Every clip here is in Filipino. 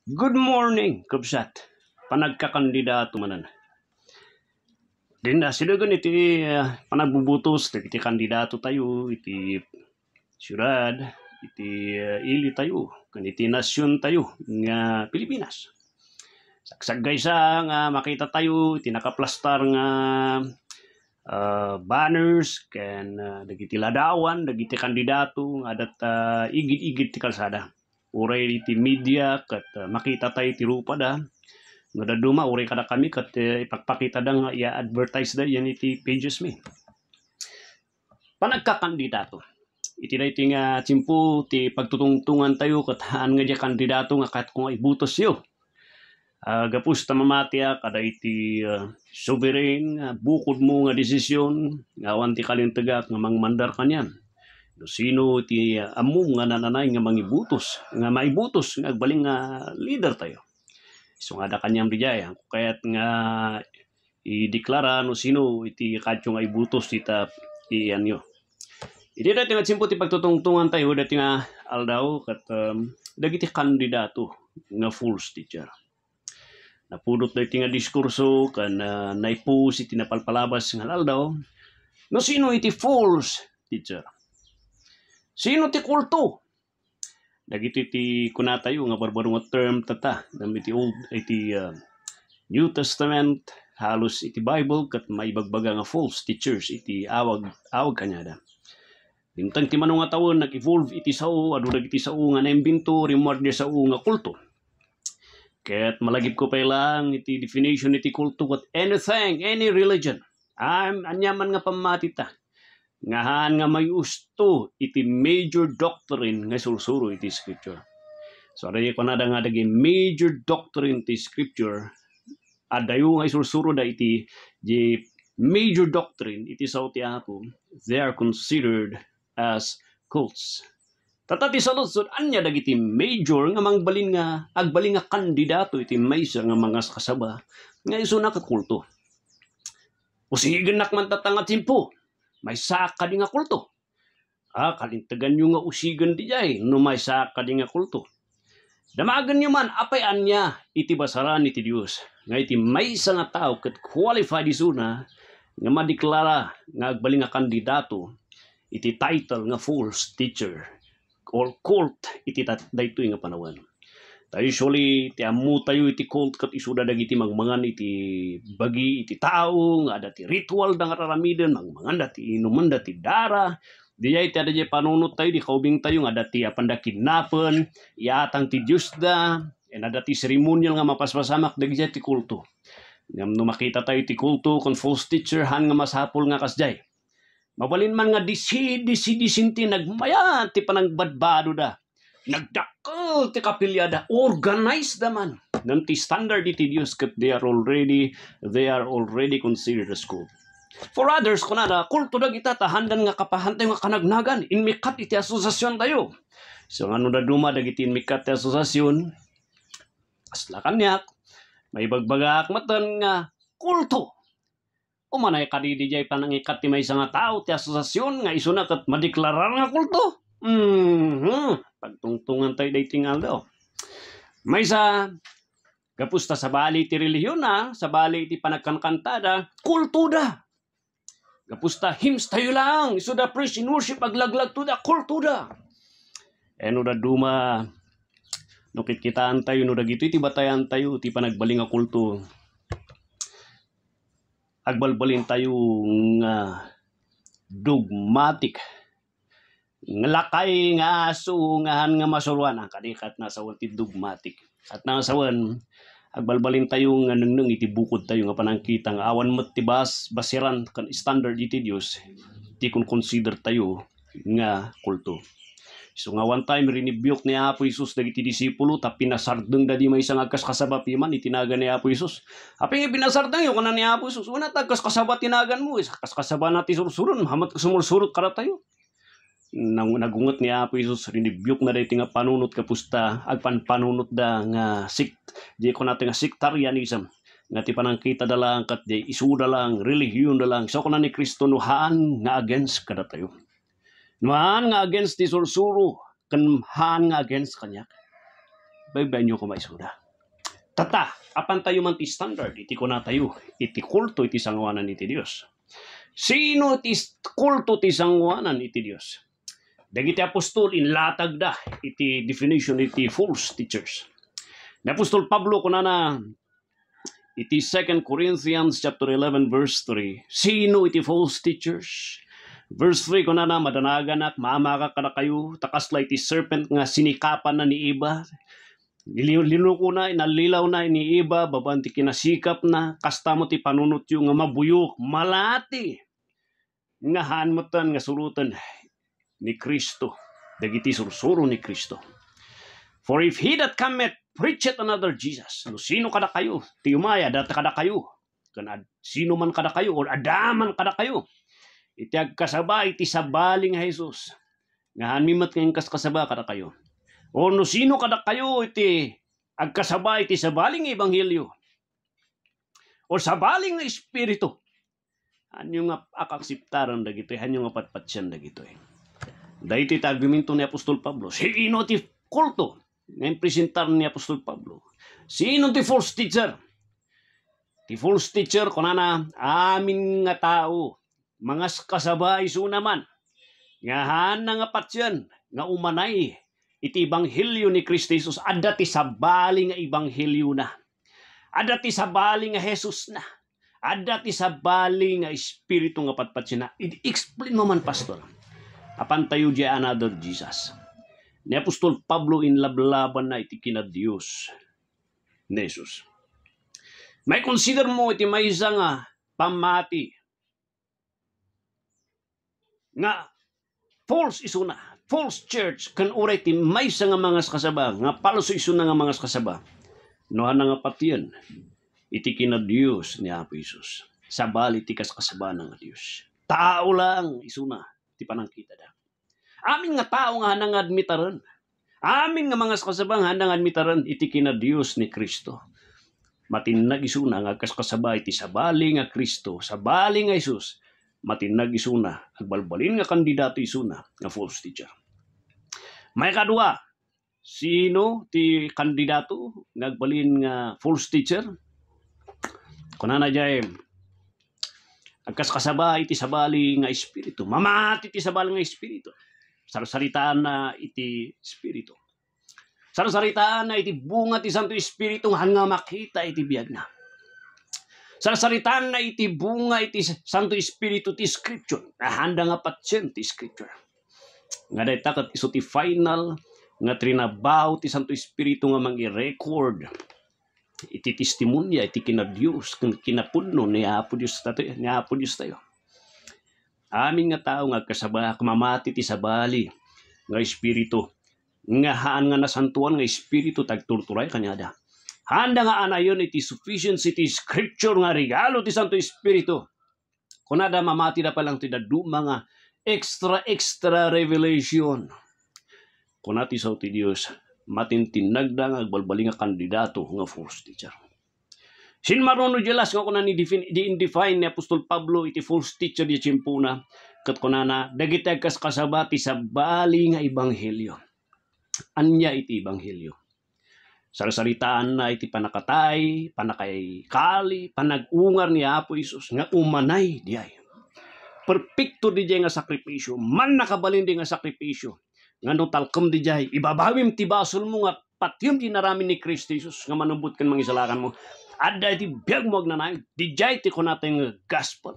Good morning, Kubsat. Panagkakandidato manan. Din na sinugon iti panagbubutos iti kandidato tayo iti syudad iti ili tayo kan iti nasyon tayo nga Pilipinas. Sagsagay sa nga makita tayo iti nakaplastar nga banners ken dagiti ladawan dagiti kandidato nga adat igid-igid ti kalsada. Uray iti media kat makita tayo ti rupa da nadaduma uray kada kami kat ipagpakita da nga i-advertise da yan iti pages mi. Panagkakandidato. Iti da iti nga tsimpo ti pagtutungtungan tayo kat haan nga di kandidato nga kat kung ibutos yo. Gapus ta mamatya kada iti sovereign bukod mo nga desisyon nga awan ti kalintagak nga mangmandar kanyan. No sino ti ammo nga nananay nga mangibutos nga maibutos nga agbaling nga leader tayo. So nga da kanyang bijay kaya't nga ideklara no sino iti kadyo nga ibutos ita ianyo. Iti dati nga simpo ti pagtutungtungan tayo dati nga aldaw kat dagiti kandidato nga fools teacher. Napudot dati nga diskurso kan naipus iti napalpalabas nga aldaw. No sino iti fools teacher? Sino ti kulto? Dagiti ti kunatayo nga barbaro nga term tata dam iti old iti New Testament halos iti Bible kat maibagbaga nga false teachers iti awag kanyada. Bintang ti manong nga taon nag-evolve iti sao adu dagiti sao nga naimbento rimor di sao nga kulto. Ket malagip ko pa lang iti definition iti kulto kat anything, any religion. Anyaman nga pamatita. Ngahan nga may usto iti major doctrine nga sursuro iti scripture. So aray ko na da nga dagi major doctrine iti scripture adayo nga sursuro da iti di major doctrine iti sao ti apo they are considered as cults. Tatati sa lutsod anya dagiti major nga mangbalin nga agbalin nga kandidato iti maysa nga mga kasaba nga isu na kulto. Usigen nakman tatanga timpo. May saka di nga kulto. Kalintagan nyo nga usigan di jay, no may saka di nga kulto. Damagan nyo man, apay anya, iti basaran iti Diyos. Nga iti may isa nga tao, kat qualified isuna, nga madeklara, nga agbaling nga kandidato, iti title nga false teacher, or cult, iti daytoy nga panawan. Usually, ti amu tayo iti cult kat isuda dagiti magmangan iti bagi iti tao, nga dati ritual da nga raramiden, magmangan dati inuman dati dara, diya iti adadya panunot tayo, di kaubing tayo nga dati apanda kidnapan, iatang ti Diyos da, na dati ceremonial nga mapaspasamak dagiti iti kulto. Ngam no makita tayo iti kulto, kung false teacher, han nga masapol nga kasjay. Mabalin man nga disi-disinti nagmaya, ti panagbadbado da. Nagdakkel ti kapilyada, organized naman. Nanti standard iti Diyos kat they are already considered as cult. For others, kunada, kulto dagita tahandan nga kapahantay nga kanagnagan, inmikat iti asosasyon tayo. So nga da duma dagiti inmikat iti asosasyon, asla kanyak, may bagbagak matan nga kulto. Umanay kadidi jay panangikat ti may nga tao ti asosasyon nga isuna kat madeklarar nga kulto. Pagtungtungan tayo day tingal daw. May sa kapusta sa bali ti relihiyon na, sa bali ti panagkankantada, kulto da. Kapusta hymns tayo lang, iso da praise and worship, aglaglag to da, kulto da. No da duma, no kitkitaan tayo, no da gito iti batayan tayo, ti panagbaling nga kulto. Agbalbalin tayo nga dogmatic. Ngalakay nga asungahan nga masuruan ang kadikat na sawan ti dogmatic. At nasawan, agbalbalin tayo nga nang iti bukod tayo nga panangkita nga awan mat ti basiran kan standard iti Diyos, ti kun consider tayo nga kulto. So nga one time rinibiyok ni Apo Isus dagiti disipulo ta pinasardeng da di may isang agkas-kasaba piman itinagan ni Apo Isus. Aping pinasardeng yo kana ni Apo Isus, una tagkas-kasaba tinagan mo, kas-kasaba na ti sursuron, hamat sumursurot kada tayo. Nagungot ni Apo Isus rinibiyok na dahi nga panunot kapusta agpanpanunot da nga di ko natin nga sectarianism nga ti panangkita da lang kat di isuda lang relihiyon da lang so ko na ni Kristo nuhaan nga against kada tayo nuhaan nga against ti sursuro kan haan nga against kanyak baybayan nyo ko maisuda. Tata, apan tayo man ti standard, iti ko na tayo, iti kulto, iti sangwanan iti Diyos. Sino iti kulto ti sangwanan iti Diyos? Dagiti apostol inlatag da, iti definition iti false teachers. Ni Apostol Pablo kunana, iti 2 Corinthians chapter 11 verse 3, sino iti false teachers? Verse 3 kunana, madanaganak, maamaka kada kayo, takasla iti serpent nga sinikapan na ni Eva, linuko na, inalilaw na ni Eva, babanti kinasikap na, kastamo ti panunot yung nga mabuyok, malati, nga hanmutan, nga sulutan ni Kristo, dagiti sursuro ni Kristo. For if he that cometh preacheth another Jesus, no sino kada kayo, ti umaya, data kada kayo, sino man kada kayo, or adaman kada kayo, iti agkasaba, iti sabaling Jesus, nga hanmimat ngayong kasaba kada kayo. O no sino kada kayo iti agkasaba iti sabaling ebanghelyo o sabaling nga espiritu. Anyo nga akaksiptaran dagito, anyo nga patpatsyan dagito. Dahiti argumento ni Apostol Pablo. Sino ti kulto? Ngayon presentar ni Apostol Pablo. Sino ti false teacher? Ti false teacher kunana amin nga tao, mga kasaba isu naman. Ngahan nga patsyan nga umanay iti ebanghelyo ni Kristo Jesus, adda ti sabali nga ebanghelyo na. Adda ti sabali nga Jesus na. Adda ti sabali nga espiritu nga patpatsyan na. I-explain mo man, pastor. Apan tayo di another Jesus. Ni Apostol Pablo inlablaban na iti kina Dios ni Jesus. May consider mo iti maysa nga pamati nga false isu na. False church kan uray ti maysa nga mga kasaba nga palso isu na nga mga kasaba. Nohan nga patiyan iti kina Dios ni Apo Jesus. Sabali ti kasaba nga Dios. Tao lang isu na ti panangkita da. Amin nga tao nga hanang admitaran. Amin nga mga kasaba nga hanang admitaran iti kina Dios ni Kristo. Matinag isu na nga kasaba iti sabali nga Kristo, sabali nga Jesus. Matinag isu na agbalbalin nga kandidato isu na nga false teacher. May kadua, sino ti kandidato nagbalin nga false teacher? Kunana jay agkaskasaba iti sabali nga espiritu. Mamati iti sabali nga espiritu. Sarsaritaan na iti espiritu. Sarsaritaan na iti bunga ti Santo Espiritu hanga makita iti biyag na. Sarsaritaan na iti bunga iti Santo Espiritu ti Scripture. Handa nga patsyen ti Scripture. Nga dahi takat iso ti final nga trinabaho ti Santo Espiritu nga mangi-record iti testimonya iti kina Dios kinapunno ni Apo Dios tayo. Amin nga tao nga kasaba kumamati ti sabali nga espiritu nga haan nga nasantuan nga espiritu tagturturay kanyada. Handa nga anayon iti sufficiency ti Scripture nga regalo ti Santo Espiritu. Kunada mamati na palang ti daduma nga extra revelation. Kunati sa ti Dios matintinagda nga agbalbali nga kandidato nga false teacher. Sin maruno jelas nga kunan di-define ni Apostol Pablo iti false teacher di chimpuna ket kunana dagiti kasaba ti sabali nga ebanghelyo. Anya iti ebanghelyo. Sarsaritaan na iti panakatay, panakay kali, panagungar ni Apo Isus nga umanay diay. Perpekto di jay nga sakripisyo, man nakabalin di nga sakripisyo. Nga no talkom di jay, ibabawim ti basol mo nga patiyom di narami ni Kristo Jesus nga manubot kan mangisalakan mo. Adda iti biyag mo agnanay, di jay ti kunateng gospel.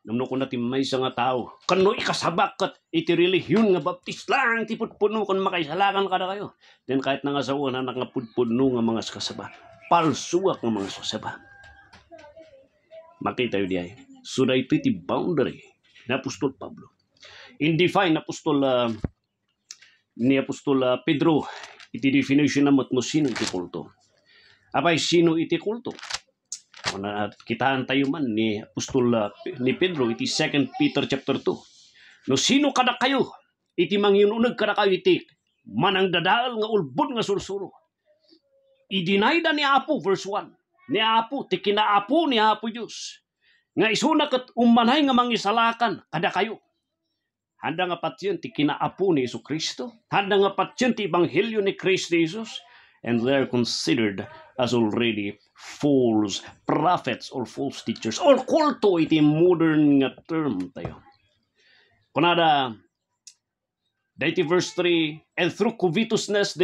Namno ko natin may nga tao. Kano ikasabak kat iti relihiyon nga baptis lang ti putpuno kan makaisalakan kada kayo. Then kahit nga sawa na nakaputpuno nga mga kasaba. Palsuak nga mga kasaba. Makita yun diay. So na ito iti boundary ni Apostol Pablo. In-define ni Apostol Pedro iti definition na mo sino iti kulto. Abay sino iti kulto? Kitaan tayo man ni Apostol ni Pedro iti 2 Peter chapter 2. No sino kada kayo iti manginunag kada kayo iti manang dadaal nga ulbod nga sursuro. Idinayda ni Apo verse 1. Ni Apo ti kinaapo ni Apo Dios. Nga isuna ket umanay nga mangisalakan kada kayo. Handa nga patyen ti kinaapo ni Jesu Kristo. Handa nga patyen ti ebanghelyo ni Kristo Jesus. and they are considered as already false prophets or false teachers or kulto iti modern nga term tayo. Kunada, daiti verse 3, and through covetousness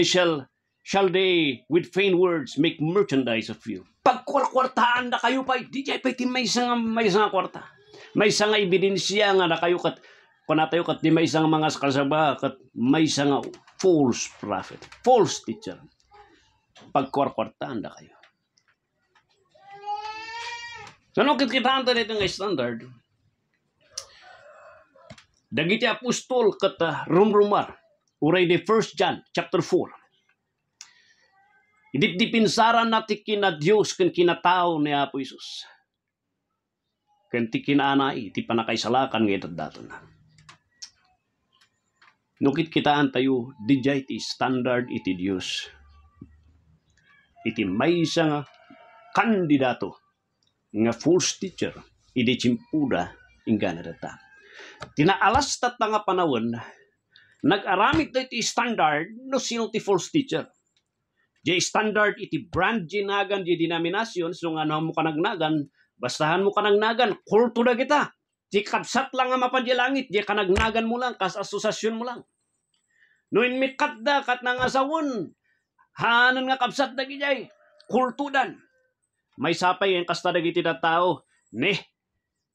shall they with vain words make merchandise of you. Pagkwarkwartaan na kayo pa, di jay pa iti may isang kwarta. May isang ebidensya nga na kayo kat panatayo kat di may isang mga kasaba kat may isang false prophet, false teacher. Pagkwarkwartaan na kayo. So, no, kitaan tayo nito nga standard. Dagiti apostol kat rumrumar, uray de 1 John, chapter 4. Idipdipinsaran natin kina Diyos kan kinatao ni Apo Isus. Kan ti kinaanay, ti panakaisalakan ngayon dato na. Nukit kitaan tayo, dijay ti standard iti Diyos. Iti may isang kandidato nga false teacher, iti chimpuda ingana data. Tinaalas tat nga panawon, nag-aramit na iti standard no sino ti false teacher. Di standard iti brand ginagan di denominasyon, so nga mo kanagnagan, bastahan mo kanagnagan, kulto na kita. Di kapsat lang nga mapadilangit, di kanagnagan mo lang, kas asosasyon mo lang. Noin mikat da kat nang asawon, hanan nga kapsat da gijay, kultudan. May sapay ang kasta dagiti na tao,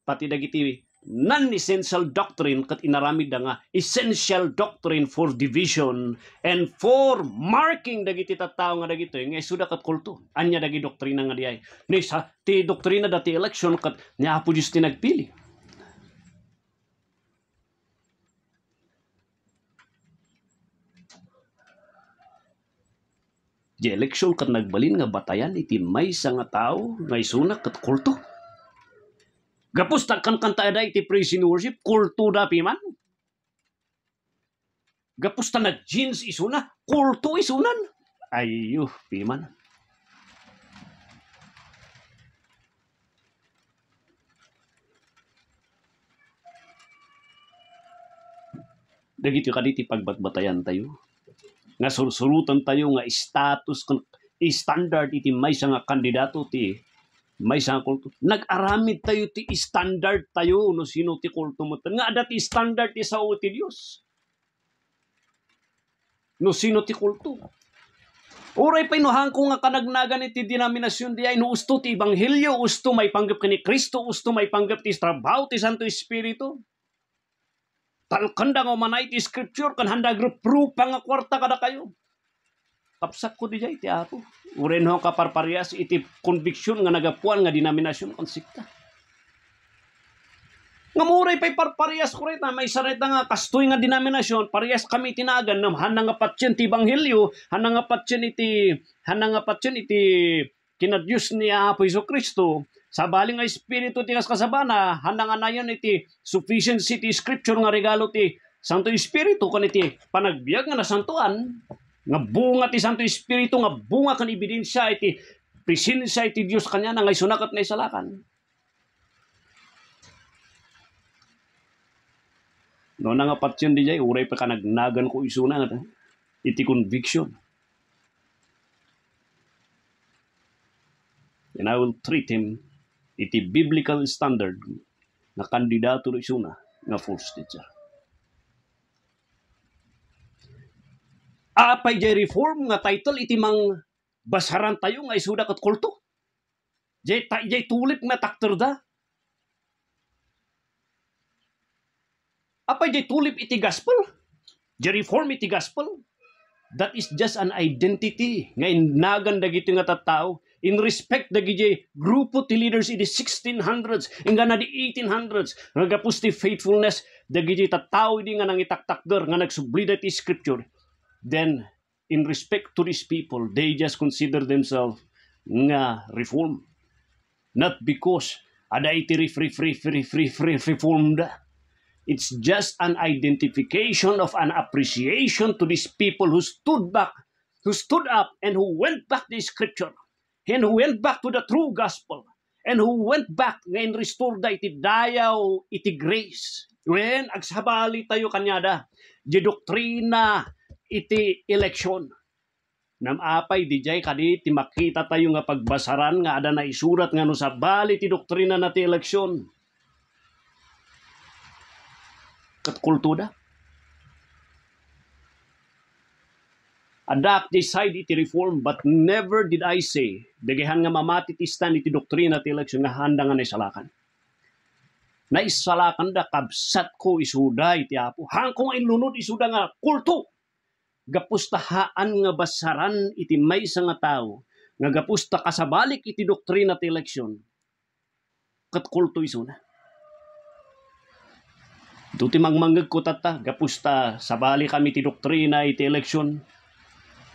pati dagiti non-essential doctrine kat inaramid da nga essential doctrine for division and for marking dagiti tattao nga dagito nga isuda kat kulto anya dagi doktrina nga diay ni sa ti doktrina dati election kat nya Apo Dios ti nagpili. Di election kat nagbalin nga batayan iti maysa nga tao nga isuna kat kulto. Gapos takkan kanta da iti praise and worship, kulto da piman. Gapos ta nag-jeans isuna, kulto isunan. Ayo, piman. Dagiti kaditi pagbatbatayan tayo. Nga surutan tayo nga status, standard iti maysa nga kandidato ti may isang kulto. Nag-aramid tayo ti standard tayo no sino ti kulto mo. Nga dati standard ti sao ti Diyos. No sino ti kulto. Uray pa inuhang ko nga kanagnagan iti denominasyon di ay no usto ti Ebanghelyo, usto may panggap ka ni Kristo, usto may panggap ti trabaho ti Santo Espiritu. Talkanda nga manay ti scripture kan handa proof pa nga kwarta kada kayo. Kapsak ko di jay ti Apo. Uren ho kaparparias iti conviction nga nagapuan nga denominasyon konsikta. Nga muray pa'y parparias ko rin may sarita nga kastoy nga denominasyon parehas kami tinagan na hanang nga patyen ti Ebanghelyo, hanang nga patyen iti kinadyos ni Apo Jesucristo. Sa bali nga Espiritu ti kasabana, hanang anayon iti sufficiency ti scripture nga regalo ti Santo Espiritu kan iti panagbiag nga nasantuan. Nga bunga ti Santo Espiritu, nga bunga kan ebidensya iti presensya iti Diyos kanya na ngay sunakat na isalakan. No nga patyon di jay, uray pa ka nagnagan ko isuna nga iti conviction. And I will treat him iti biblical standard na kandidato na isuna nga false teacher. Apay jay reform nga title iti mang basaran tayo nga isuda kat kulto. Jay tulip nga takter da. Apay jay tulip iti gospel. Jay reform iti gospel. That is just an identity nga inagan dagiti nga tattao in respect dagiti grupo ti leaders iti 1600s inga na di 1800s nga gapus ti faithfulness dagiti tattao di nga nangitaktakder nga nagsublida ti scripture. Then, in respect to these people, they just consider themselves nga reform. Not because ada iti reformed. It's just an identification of an appreciation to these people who stood up and who went back to the scripture and who went back to the true gospel and who went back and restored da iti dayaw iti grace. When agsabali tayo kanyada, di doktrina iti election. Nam apay di jay kadi ti makita tayo nga pagbasaran nga ada na isurat nga no sa bali ti doktrina na ti eleksyon. Kat kultuda. Adapt decide iti reform but never did I say dagahan nga mamati ti stand iti doktrina ti eleksyon nga handa nga naisalakan. Naisalakan da kabsat ko isuda iti apo. Hangkong inlunod isuda nga kulto. Gapustahaan nga basaran iti maysa nga tao nga gapusta kasabalik iti doktrina ti eleksyon ket kulto isuna. Duti mangmanggeg ko tata gapusta sabali kami ti doktrina iti eleksyon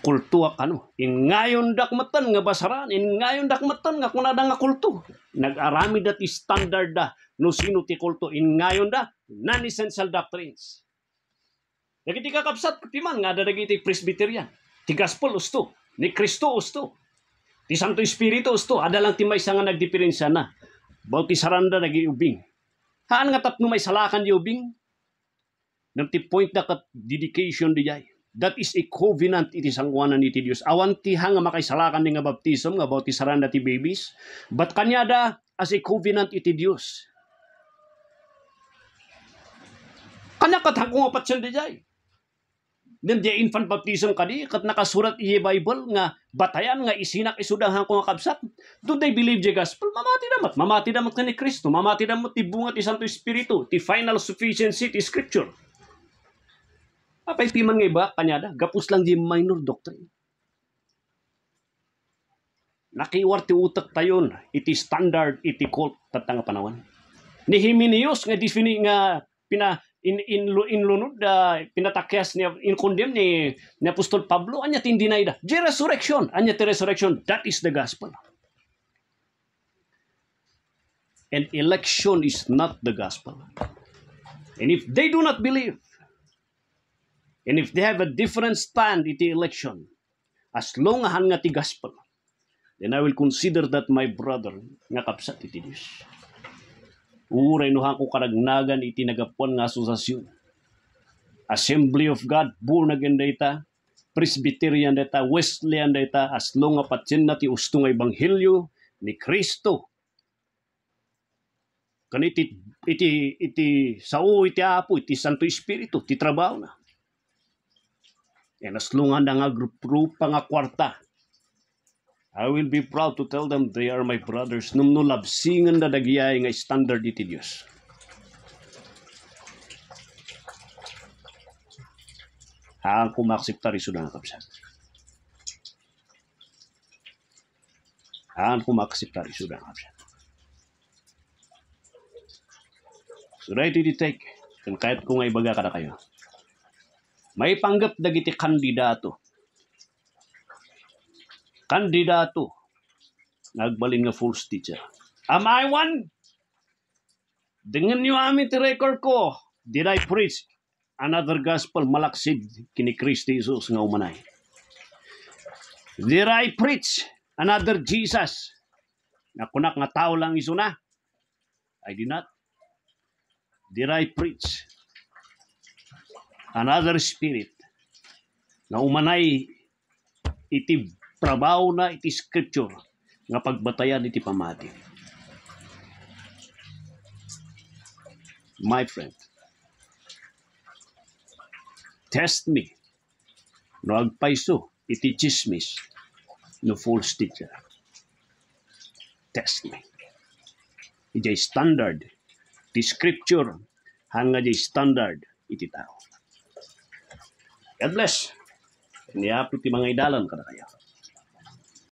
kulto ano ingayon dakmatan nga basaran ingayon dakmatan nga kunada nga kulto nag-arami dati standard da no sino ti kulto ingayon da non-essential doctrines. Dagiti kakabsat ti man nga dagiti Presbyterian. Ti gospel usto, ni Kristo usto. Ti Santo Espiritu usto, ada lang ti maysa nga nagdiferensya na. Baw ti saranda nagiubing. Haan nga tapno may salakan di ubing? Nam ti point na kat dedication di jay. That is a covenant iti sangwanan iti Dios. Awan ti hanga makaisalakan ni nga baptism nga baw ti saranda ti babies. But kanyada as a covenant iti Dios. Kanya kat hangkong apat siya di jay. Then the infant baptism kadi kat nakasurat i Bible nga batayan nga isinak isudang ko nga kabsat. Do they believe the gospel? Mamati damat ka ni Kristo. Mamati damat ti bunga ti Santo Espiritu. Ti final sufficiency ti Scripture. Apay piman nga iba kanyada gapus lang di minor doctrine. Nakiwar ti utak tayon iti standard iti cult tatanga panawan. Ni Hymenaeus nga defini nga inlunod pinatakyas niya in condemn ni Apostol Pablo anya tindinay da the resurrection anya ti resurrection that is the gospel and election is not the gospel and if they do not believe and if they have a different stand iti election as long as nga ti gospel then I will consider that my brother nga kapsat iti Dios. Uray no hako karagnagan iti nagapuan nga asosasyon. Assembly of God, born again data, Presbyterian data, Wesleyan data, as long nga patsin na ti usto nga ebanghelyo ni Kristo. Kan iti sao iti apo, iti Santo Espiritu, ti trabaho na. And as long nga grupa nga kwarta, I will be proud to tell them they are my brothers. Nung labsingan na dagiyay nga standard iti Diyos. Haan kumaksiptari sudah nga kapsat. Haan kumaksiptari sudah nga kapsat. Sudah iti ditake. Kan kahit kung ay baga kada kayo. May panggap dagiti kandidato. Kandidato nagbalin nga false teacher. Am I one? Dengan nyo amin ti record ko. Did I preach another gospel malaksid kini Kristi Jesus nga umanay? Did I preach another Jesus na kunak nga tao lang isuna? I did not. Did I preach another spirit na umanay iti trabaho na iti scripture nga pagbatayan iti pamati? My friend, test me. No agpaiso iti chismis no false teacher. Test me. Iti standard iti scripture hanga di standard iti tao. God bless. Niya ti mga idalan kada kayo.